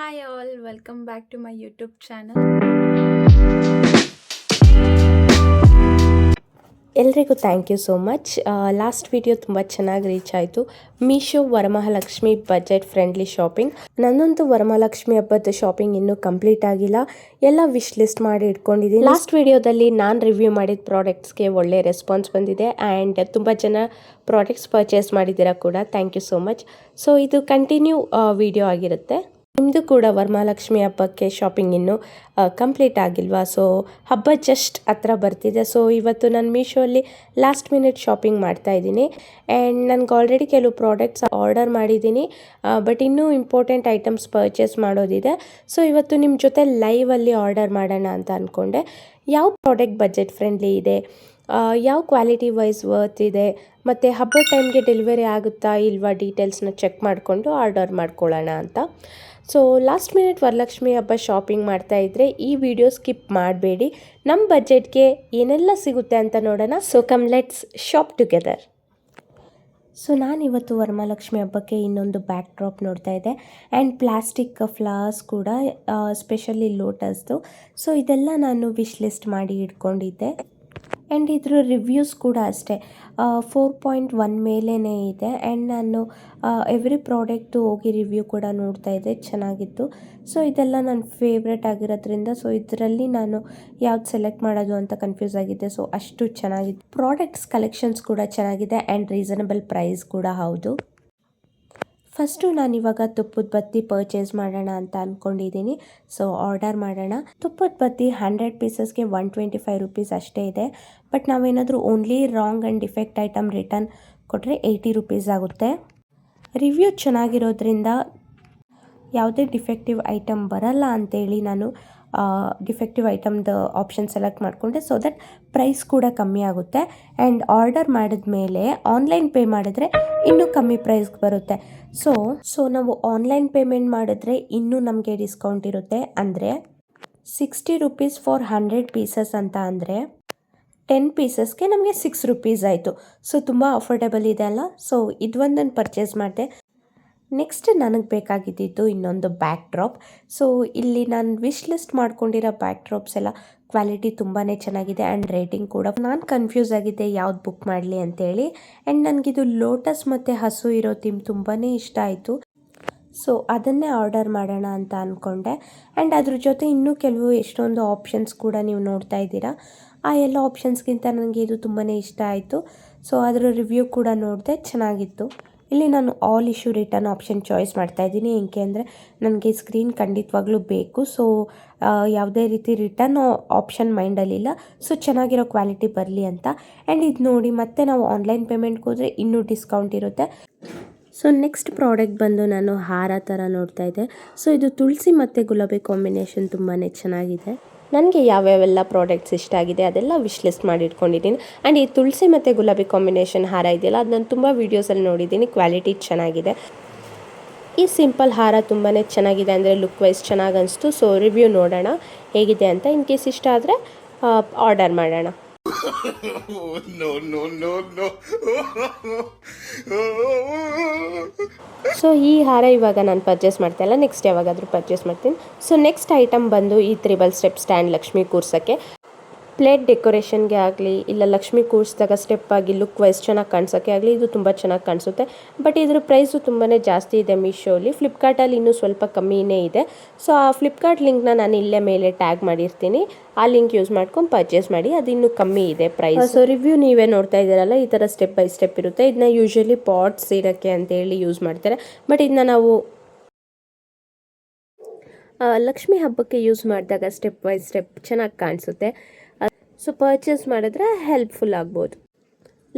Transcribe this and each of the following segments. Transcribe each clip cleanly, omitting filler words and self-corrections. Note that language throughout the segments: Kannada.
Hi all, welcome back to my YouTube channel. ಎಲ್ರಿಗೂ thank you so much. Last video ತುಂಬ ಚೆನ್ನಾಗಿ ರೀಚ್ ಆಯಿತು. Meesho Varamahalakshmi budget friendly shopping. ನನ್ನಂತೂ ವರಮಹಾಲಕ್ಷ್ಮಿ ಹಬ್ಬದ ಶಾಪಿಂಗ್ ಇನ್ನೂ ಕಂಪ್ಲೀಟ್ ಆಗಿಲ್ಲ. ಎಲ್ಲ ವಿಶ್ ಲಿಸ್ಟ್ ಮಾಡಿ ಇಟ್ಕೊಂಡಿದ್ದೀನಿ. ಲಾಸ್ಟ್ ವಿಡಿಯೋದಲ್ಲಿ ನಾನು ರಿವ್ಯೂ ಮಾಡಿದ ಪ್ರಾಡಕ್ಟ್ಸ್ಗೆ ಒಳ್ಳೆ ರೆಸ್ಪಾನ್ಸ್ ಬಂದಿದೆ ಆ್ಯಂಡ್ ತುಂಬ ಜನ ಪ್ರಾಡಕ್ಟ್ಸ್ ಪರ್ಚೇಸ್ ಮಾಡಿದ್ದೀರಾ ಕೂಡ. Thank you so much. So ಇದು ಕಂಟಿನ್ಯೂ ವಿಡಿಯೋ ಆಗಿರುತ್ತೆ. ನಿಮ್ಮದು ಕೂಡ ವರಮಹಾಲಕ್ಷ್ಮಿ ಹಬ್ಬಕ್ಕೆ ಶಾಪಿಂಗ್ ಇನ್ನೂ ಕಂಪ್ಲೀಟ್ ಆಗಿಲ್ವಾ? ಸೊ ಹಬ್ಬ ಜಸ್ಟ್ ಹತ್ರ ಬರ್ತಿದೆ. ಸೊ ಇವತ್ತು ನಾನು ಮೀಶೋಲ್ಲಿ ಲಾಸ್ಟ್ ಮಿನಿಟ್ ಶಾಪಿಂಗ್ ಮಾಡ್ತಾ ಇದ್ದೀನಿ ಆ್ಯಂಡ್ ನನಗೆ ಆಲ್ರೆಡಿ ಕೆಲವು ಪ್ರಾಡಕ್ಟ್ಸ್ ಆರ್ಡರ್ ಮಾಡಿದ್ದೀನಿ, ಬಟ್ ಇನ್ನೂ ಇಂಪಾರ್ಟೆಂಟ್ ಐಟಮ್ಸ್ ಪರ್ಚೇಸ್ ಮಾಡೋದಿದೆ. ಸೊ ಇವತ್ತು ನಿಮ್ಮ ಜೊತೆ ಲೈವಲ್ಲಿ ಆರ್ಡರ್ ಮಾಡೋಣ ಅಂತ ಅಂದ್ಕೊಂಡೆ. ಯಾವ ಪ್ರಾಡಕ್ಟ್ ಬಜೆಟ್ ಫ್ರೆಂಡ್ಲಿ ಇದೆ, ಯಾವ ಕ್ವಾಲಿಟಿ ವೈಸ್ ವರ್ತ್ ಇದೆ, ಮತ್ತು ಹಬ್ಬದ ಟೈಮ್ಗೆ ಡೆಲಿವರಿ ಆಗುತ್ತಾ ಇಲ್ವಾ ಡೀಟೇಲ್ಸ್ನ ಚೆಕ್ ಮಾಡಿಕೊಂಡು ಆರ್ಡರ್ ಮಾಡ್ಕೊಳ್ಳೋಣ ಅಂತ. ಸೊ ಲಾಸ್ಟ್ ಮಿನಿಟ್ ವರಲಕ್ಷ್ಮಿ ಹಬ್ಬ ಶಾಪಿಂಗ್ ಮಾಡ್ತಾಯಿದ್ರೆ ಈ ವಿಡಿಯೋ ಸ್ಕಿಪ್ ಮಾಡಬೇಡಿ. ನಮ್ಮ ಬಜೆಟ್ಗೆ ಏನೆಲ್ಲ ಸಿಗುತ್ತೆ ಅಂತ ನೋಡೋಣ. So come let's shop together. So ನಾನಿವತ್ತು ವರಮಹಾಲಕ್ಷ್ಮಿ ಹಬ್ಬಕ್ಕೆ ಇನ್ನೊಂದು ಬ್ಯಾಕ್ ಡ್ರಾಪ್ ನೋಡ್ತಾ ಇದ್ದೆ ಆ್ಯಂಡ್ ಪ್ಲಾಸ್ಟಿಕ್ ಫ್ಲವರ್ಸ್ ಕೂಡ, ಸ್ಪೆಷಲಿ ಲೋಟಸ್ದು. ಸೊ ಇದೆಲ್ಲ ನಾನು ವಿಶ್ ಲಿಸ್ಟ್ ಮಾಡಿ ಇಟ್ಕೊಂಡಿದ್ದೆ ಆ್ಯಂಡ್ ಇದ್ರ ರಿವ್ಯೂಸ್ ಕೂಡ ಅಷ್ಟೇ 4.1 ಮೇಲೇ ಇದೆ ಆ್ಯಂಡ್ ನಾನು ಎವ್ರಿ ಪ್ರಾಡಕ್ಟು ಹೋಗಿ ರಿವ್ಯೂ ಕೂಡ ನೋಡ್ತಾ ಇದ್ದೆ, ಚೆನ್ನಾಗಿತ್ತು. ಸೊ ಇದೆಲ್ಲ ನನ್ನ ಫೇವ್ರೆಟ್ ಆಗಿರೋದ್ರಿಂದ ಸೊ ಇದರಲ್ಲಿ ನಾನು ಯಾವ್ದು ಸೆಲೆಕ್ಟ್ ಮಾಡೋದು ಅಂತ ಕನ್ಫ್ಯೂಸ್ ಆಗಿದ್ದೆ. ಸೊ ಅಷ್ಟು ಚೆನ್ನಾಗಿದೆ. ಪ್ರಾಡಕ್ಟ್ಸ್ ಕಲೆಕ್ಷನ್ಸ್ ಕೂಡ ಚೆನ್ನಾಗಿದೆ ಆ್ಯಂಡ್ ರೀಸನಬಲ್ ಪ್ರೈಸ್ ಕೂಡ ಹೌದು. ಫಸ್ಟು ನಾನಿವಾಗ ತುಪ್ಪದ ಬತ್ತಿ ಪರ್ಚೇಸ್ ಮಾಡೋಣ ಅಂತ ಅಂದ್ಕೊಂಡಿದ್ದೀನಿ. ಸೊ ಆರ್ಡರ್ ಮಾಡೋಣ. ತುಪ್ಪದ ಬತ್ತಿ 100 ಪೀಸಸ್ಗೆ 125 ರುಪೀಸ್ ಅಷ್ಟೇ ಇದೆ. ಬಟ್ ನಾವೇನಾದರೂ only wrong and defect item return ಕೊಟ್ಟರೆ 80 ರುಪೀಸ್ ಆಗುತ್ತೆ. ರಿವ್ಯೂ ಚೆನ್ನಾಗಿರೋದ್ರಿಂದ ಯಾವುದೇ ಡಿಫೆಕ್ಟಿವ್ ಐಟಮ್ ಬರಲ್ಲ ಅಂತೇಳಿ ನಾನು ಡಿಫೆಕ್ಟಿವ್ ಐಟಮ್ದು ಆಪ್ಷನ್ ಸೆಲೆಕ್ಟ್ ಮಾಡಿಕೊಂಡೆ. ಸೊ ದಟ್ ಪ್ರೈಸ್ ಕೂಡ ಕಮ್ಮಿ ಆಗುತ್ತೆ ಆ್ಯಂಡ್ ಆರ್ಡರ್ ಮಾಡಿದ ಮೇಲೆ ಆನ್ಲೈನ್ ಪೇ ಮಾಡಿದ್ರೆ ಇನ್ನೂ ಕಮ್ಮಿ ಪ್ರೈಸ್ಗೆ ಬರುತ್ತೆ. ಸೊ ನಾವು ಆನ್ಲೈನ್ ಪೇಮೆಂಟ್ ಮಾಡಿದ್ರೆ ಇನ್ನೂ ನಮಗೆ ಡಿಸ್ಕೌಂಟ್ ಇರುತ್ತೆ. ಅಂದರೆ 60 ರುಪೀಸ್ ಫಾರ್ 100 ಪೀಸಸ್ ಅಂತ ಅಂದರೆ 10 ಪೀಸಸ್ಗೆ ನಮಗೆ 6 ರುಪೀಸ್ ಆಯಿತು. ಸೊ ತುಂಬ ಅಫೋರ್ಡೆಬಲ್ ಇದೆ ಅಲ್ಲ. ಸೊ ಇದೊಂದನ್ನು ಪರ್ಚೇಸ್ ಮಾಡಿದೆ. ನೆಕ್ಸ್ಟ್ ನನಗೆ ಬೇಕಾಗಿದ್ದಿದ್ದು ಇನ್ನೊಂದು ಬ್ಯಾಕ್ ಡ್ರಾಪ್. ಸೊ ಇಲ್ಲಿ ನಾನು ವಿಶ್ ಲಿಸ್ಟ್ ಮಾಡ್ಕೊಂಡಿರೋ ಬ್ಯಾಕ್ ಡ್ರಾಪ್ಸ್ ಎಲ್ಲ ಕ್ವಾಲಿಟಿ ತುಂಬಾ ಚೆನ್ನಾಗಿದೆ ಆ್ಯಂಡ್ ರೇಟಿಂಗ್ ಕೂಡ. ನಾನು ಕನ್ಫ್ಯೂಸ್ ಆಗಿದ್ದೆ ಯಾವ್ದು ಬುಕ್ ಮಾಡಲಿ ಅಂತೇಳಿ ಆ್ಯಂಡ್ ನನಗಿದು ಲೋಟಸ್ ಮತ್ತು ಹಸು ಇರೋ ಥೀಮ್ ತುಂಬಾ ಇಷ್ಟ ಆಯಿತು. ಸೊ ಅದನ್ನೇ ಆರ್ಡರ್ ಮಾಡೋಣ ಅಂತ ಅಂದ್ಕೊಂಡೆ ಆ್ಯಂಡ್ ಅದ್ರ ಜೊತೆ ಇನ್ನೂ ಕೆಲವು ಎಷ್ಟೊಂದು ಆಪ್ಷನ್ಸ್ ಕೂಡ ನೀವು ನೋಡ್ತಾ ಇದ್ದೀರಾ. ಆ ಎಲ್ಲ ಆಪ್ಷನ್ಸ್ಗಿಂತ ನನಗೆ ಇದು ತುಂಬಾ ಇಷ್ಟ ಆಯಿತು. ಸೊ ಅದರ ರಿವ್ಯೂ ಕೂಡ ನೋಡಿದೆ, ಚೆನ್ನಾಗಿತ್ತು. ಇಲ್ಲಿ ನಾನು all issue return option choice ಮಾಡ್ತಾ ಇದ್ದೀನಿ. ಏಕೆ ಅಂದರೆ ನನಗೆ ಸ್ಕ್ರೀನ್ ಖಂಡಿತವಾಗ್ಲೂ ಬೇಕು. ಸೊ ಯಾವುದೇ ರೀತಿ ರಿಟರ್ನ್ ಆಪ್ಷನ್ ಮೈಂಡಲ್ಲಿಲ್ಲ. ಸೊ ಚೆನ್ನಾಗಿರೋ ಕ್ವಾಲಿಟಿ ಬರಲಿ ಅಂತ. ಆ್ಯಂಡ್ ಇದು ನೋಡಿ ಮತ್ತೆ ನಾವು ಆನ್ಲೈನ್ ಪೇಮೆಂಟ್ಗೆ ಹೋದರೆ ಇನ್ನೂ ಡಿಸ್ಕೌಂಟ್ ಇರುತ್ತೆ. ಸೊ ನೆಕ್ಸ್ಟ್ ಪ್ರಾಡಕ್ಟ್ ಬಂದು ನಾನು ಹಾರ ಥರ ನೋಡ್ತಾ ಇದ್ದೆ. ಸೊ ಇದು ತುಳಸಿ ಮತ್ತು ಗುಲಾಬಿ ಕಾಂಬಿನೇಷನ್ ತುಂಬಾ ಚೆನ್ನಾಗಿದೆ. ನನಗೆ ಯಾವ್ಯಾವೆಲ್ಲ ಪ್ರಾಡಕ್ಟ್ಸ್ ಇಷ್ಟ ಆಗಿದೆ ಅದೆಲ್ಲ ವಿಶ್ ಲಿಸ್ಟ್ ಮಾಡಿ ಇಟ್ಕೊಂಡಿದ್ದೀನಿ. ಆ್ಯಂಡ್ ಈ ತುಳಸಿ ಮತ್ತು ಗುಲಾಬಿ ಕಾಂಬಿನೇಷನ್ ಹಾರ ಇದೆಯಲ್ಲ ಅದು ನಾನು ತುಂಬ ವೀಡಿಯೋಸಲ್ಲಿ ನೋಡಿದ್ದೀನಿ, ಕ್ವಾಲಿಟಿ ಚೆನ್ನಾಗಿದೆ. ಈ ಸಿಂಪಲ್ ಹಾರ ತುಂಬಾ ಚೆನ್ನಾಗಿದೆ, ಅಂದರೆ ಲುಕ್ ವೈಸ್ ಚೆನ್ನಾಗಿ ಅನಿಸ್ತು. ಸೊ ರಿವ್ಯೂ ನೋಡೋಣ ಹೇಗಿದೆ ಅಂತ. ಇನ್ ಕೇಸ್ ಇಷ್ಟ ಆದರೆ ಆರ್ಡರ್ ಮಾಡೋಣ. ಸೊ ಈ ಹಾರ ಇವಾಗ ನಾನು ಪರ್ಚೇಸ್ ಮಾಡ್ತಾ ಇಲ್ಲ, ನೆಕ್ಸ್ಟ್ ಯಾವಾಗಾದರೂ ಪರ್ಚೇಸ್ ಮಾಡ್ತೀನಿ. ಸೊ ನೆಕ್ಸ್ಟ್ ಐಟಮ್ ಬಂದು ಈ 3 ಸ್ಟೆಪ್ ಸ್ಟ್ಯಾಂಡ್ ಲಕ್ಷ್ಮಿ ಕೂರ್ಸೋಕ್ಕೆ. ಪ್ಲೇಟ್ ಡೆಕೋರೇಷನ್ಗೆ ಆಗಲಿ ಇಲ್ಲ ಲಕ್ಷ್ಮಿ ಕೂರಿಸಿದಾಗ ಸ್ಟೆಪ್ ಆಗಿ ಲುಕ್ ವೈಸ್ ಚೆನ್ನಾಗಿ ಕಾಣಿಸೋಕ್ಕೆ ಆಗಲಿ ಇದು ತುಂಬ ಚೆನ್ನಾಗಿ ಕಾಣಿಸುತ್ತೆ. ಬಟ್ ಇದ್ರ ಪ್ರೈಸು ತುಂಬಾ ಜಾಸ್ತಿ ಇದೆ ಮೀಶೋಲಿ. ಫ್ಲಿಪ್ಕಾರ್ಟಲ್ಲಿ ಇನ್ನೂ ಸ್ವಲ್ಪ ಕಮ್ಮಿನೇ ಇದೆ. ಸೊ ಆ ಫ್ಲಿಪ್ಕಾರ್ಟ್ ಲಿಂಕ್ನ ನಾನು ಇಲ್ಲೇ ಮೇಲೆ ಟ್ಯಾಗ್ ಮಾಡಿರ್ತೀನಿ. ಆ ಲಿಂಕ್ ಯೂಸ್ ಮಾಡ್ಕೊಂಡು ಪರ್ಚೇಸ್ ಮಾಡಿ, ಅದು ಇನ್ನೂ ಕಮ್ಮಿ ಇದೆ ಪ್ರೈಸ್. ಸೊ ರಿವ್ಯೂ ನೀವೇ ನೋಡ್ತಾ ಇದ್ದೀರಲ್ಲ, ಈ ಥರ ಸ್ಟೆಪ್ ಬೈ ಸ್ಟೆಪ್ ಇರುತ್ತೆ. ಇದನ್ನ ಯೂಶ್ವಲಿ ಪಾಟ್ಸ್ ಇಡೋಕ್ಕೆ ಅಂತೇಳಿ ಯೂಸ್ ಮಾಡ್ತಾರೆ. ಬಟ್ ಇದನ್ನ ನಾವು ಲಕ್ಷ್ಮಿ ಹಬ್ಬಕ್ಕೆ ಯೂಸ್ ಮಾಡಿದಾಗ ಸ್ಟೆಪ್ ಬೈ ಸ್ಟೆಪ್ ಚೆನ್ನಾಗಿ ಕಾಣಿಸುತ್ತೆ. ಸೊ ಪರ್ಚೇಸ್ ಮಾಡಿದ್ರೆ ಹೆಲ್ಪ್ಫುಲ್ ಆಗ್ಬೋದು.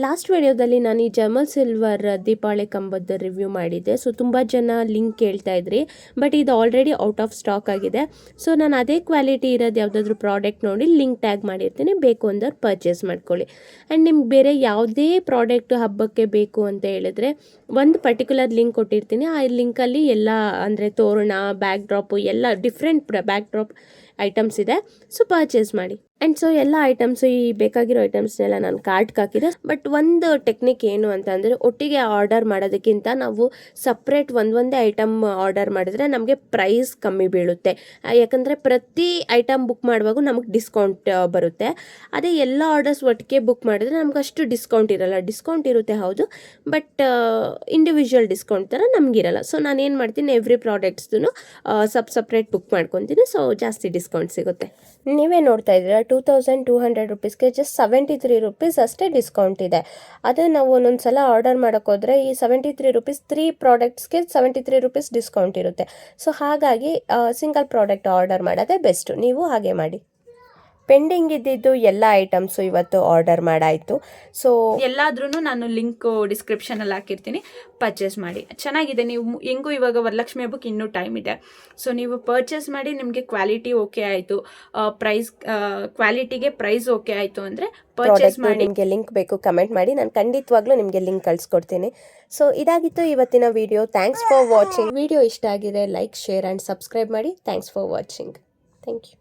ಲಾಸ್ಟ್ ವಿಡಿಯೋದಲ್ಲಿ ನಾನು ಈ ಜರ್ಮಲ್ ಸಿಲ್ವರ್ ದೀಪಾವಳಿ ಕಂಬದ ರಿವ್ಯೂ ಮಾಡಿದ್ದೆ. ಸೊ ತುಂಬ ಜನ ಲಿಂಕ್ ಕೇಳ್ತಾ ಇದ್ರಿ, ಬಟ್ ಇದು ಆಲ್ರೆಡಿ ಔಟ್ ಆಫ್ ಸ್ಟಾಕ್ ಆಗಿದೆ. ಸೊ ನಾನು ಅದೇ ಕ್ವಾಲಿಟಿ ಇರೋದು ಯಾವುದಾದ್ರೂ ಪ್ರಾಡಕ್ಟ್ ನೋಡಿ ಲಿಂಕ್ ಟ್ಯಾಗ್ ಮಾಡಿರ್ತೀನಿ, ಬೇಕು ಅಂದ್ರೆ ಪರ್ಚೇಸ್ ಮಾಡ್ಕೊಳ್ಳಿ. ಆ್ಯಂಡ್ ನಿಮ್ಗೆ ಬೇರೆ ಯಾವುದೇ ಪ್ರಾಡಕ್ಟ್ ಹಬ್ಬಕ್ಕೆ ಬೇಕು ಅಂತ ಹೇಳಿದ್ರೆ ಒಂದು ಪರ್ಟಿಕ್ಯುಲರ್ ಲಿಂಕ್ ಕೊಟ್ಟಿರ್ತೀನಿ. ಆ ಲಿಂಕಲ್ಲಿ ಎಲ್ಲ ಅಂದರೆ ತೋರಣ, ಬ್ಯಾಕ್ ಡ್ರಾಪು ಎಲ್ಲ ಡಿಫ್ರೆಂಟ್ ಬ್ಯಾಕ್ ಡ್ರಾಪ್ ಐಟಮ್ಸ್ ಇದೆ. ಸೊ ಪರ್ಚೇಸ್ ಮಾಡಿ. ಆ್ಯಂಡ್ ಸೊ ಎಲ್ಲ ಐಟಮ್ಸು ಈ ಬೇಕಾಗಿರೋ ಐಟಮ್ಸ್ನೆಲ್ಲ ನಾನು ಕಾರ್ಟ್ಗೆ ಹಾಕಿದೆ. ಬಟ್ ಒಂದು ಟೆಕ್ನಿಕ್ ಏನು ಅಂತಂದರೆ, ಒಟ್ಟಿಗೆ ಆರ್ಡರ್ ಮಾಡೋದಕ್ಕಿಂತ ನಾವು ಸಪ್ರೇಟ್ ಒಂದೊಂದೇ ಐಟಮ್ ಆರ್ಡರ್ ಮಾಡಿದ್ರೆ ನಮಗೆ ಪ್ರೈಸ್ ಕಮ್ಮಿ ಬೀಳುತ್ತೆ. ಯಾಕಂದರೆ ಪ್ರತಿ ಐಟಮ್ ಬುಕ್ ಮಾಡುವಾಗ ನಮಗೆ ಡಿಸ್ಕೌಂಟ್ ಬರುತ್ತೆ. ಅದೇ ಎಲ್ಲ ಆರ್ಡರ್ಸ್ ಒಟ್ಟಿಗೆ ಬುಕ್ ಮಾಡಿದ್ರೆ ನಮ್ಗೆ ಅಷ್ಟು ಡಿಸ್ಕೌಂಟ್ ಇರಲ್ಲ. ಡಿಸ್ಕೌಂಟ್ ಇರುತ್ತೆ ಹೌದು, ಬಟ್ ಇಂಡಿವಿಜುವಲ್ ಡಿಸ್ಕೌಂಟ್ ಥರ ನಮಗಿರಲ್ಲ. ಸೊ ನಾನು ಏನು ಮಾಡ್ತೀನಿ, ಎವ್ರಿ ಪ್ರಾಡಕ್ಟ್ಸ್ದು ಸಪ್ರೇಟ್ ಬುಕ್ ಮಾಡ್ಕೊತೀನಿ. ಸೊ ಜಾಸ್ತಿ ಡಿಸ್ಕೌಂಟ್ ಸಿಗುತ್ತೆ. ನೀವೇ ನೋಡ್ತಾ ಇದ್ದೀರಾ 2200 ರುಪೀಸ್ಗೆ ಜಸ್ಟ್ 73 ರುಪೀಸ್ ಅಷ್ಟೇ ಡಿಸ್ಕೌಂಟ್ ಇದೆ. ಅದೇ ನಾವು ಒಂದೊಂದು ಸಲ ಆರ್ಡರ್ ಮಾಡೋಕ್ಕೋದ್ರೆ ಈ 73 ರುಪೀಸ್ 3 ಪ್ರಾಡಕ್ಟ್ಸ್ಗೆ 73 ರುಪೀಸ್ ಡಿಸ್ಕೌಂಟ್ ಇರುತ್ತೆ. ಸೊ ಹಾಗಾಗಿ ಸಿಂಗಲ್ ಪ್ರಾಡಕ್ಟ್ ಆರ್ಡರ್ ಮಾಡೋದೇ ಬೆಸ್ಟು. ನೀವು ಹಾಗೆ ಮಾಡಿ. ಪೆಂಡಿಂಗ್ ಇದ್ದಿದ್ದು ಎಲ್ಲ ಐಟಮ್ಸು ಇವತ್ತು ಆರ್ಡರ್ ಮಾಡಾಯಿತು. ಸೊ ಎಲ್ಲಾದ್ರೂ ನಾನು ಲಿಂಕು ಡಿಸ್ಕ್ರಿಪ್ಷನಲ್ಲಿ ಹಾಕಿರ್ತೀನಿ, ಪರ್ಚೇಸ್ ಮಾಡಿ. ಚೆನ್ನಾಗಿದೆ. ನೀವು ಹೆಂಗೂ ಇವಾಗ ವರಲಕ್ಷ್ಮಿ ಹಬ್ಬಕ್ಕೆ ಇನ್ನೂ ಟೈಮ್ ಇದೆ. ಸೊ ನೀವು ಪರ್ಚೇಸ್ ಮಾಡಿ, ನಿಮಗೆ ಕ್ವಾಲಿಟಿ ಓಕೆ ಆಯಿತು, ಕ್ವಾಲಿಟಿಗೆ ಪ್ರೈಸ್ ಓಕೆ ಆಯಿತು ಅಂದರೆ ಪರ್ಚೇಸ್ ಮಾಡಿ. ನಿಮಗೆ ಲಿಂಕ್ ಬೇಕು ಕಮೆಂಟ್ ಮಾಡಿ, ನಾನು ಖಂಡಿತವಾಗ್ಲೂ ನಿಮಗೆ ಲಿಂಕ್ ಕಳಿಸ್ಕೊಡ್ತೀನಿ. ಸೊ ಇದಾಗಿತ್ತು ಇವತ್ತಿನ video. Thanks for watching. Video ಇಷ್ಟ ಆಗಿದೆ ಲೈಕ್, ಶೇರ್ ಆ್ಯಂಡ್ ಸಬ್ಸ್ಕ್ರೈಬ್ ಮಾಡಿ. Thanks for watching. Thank you.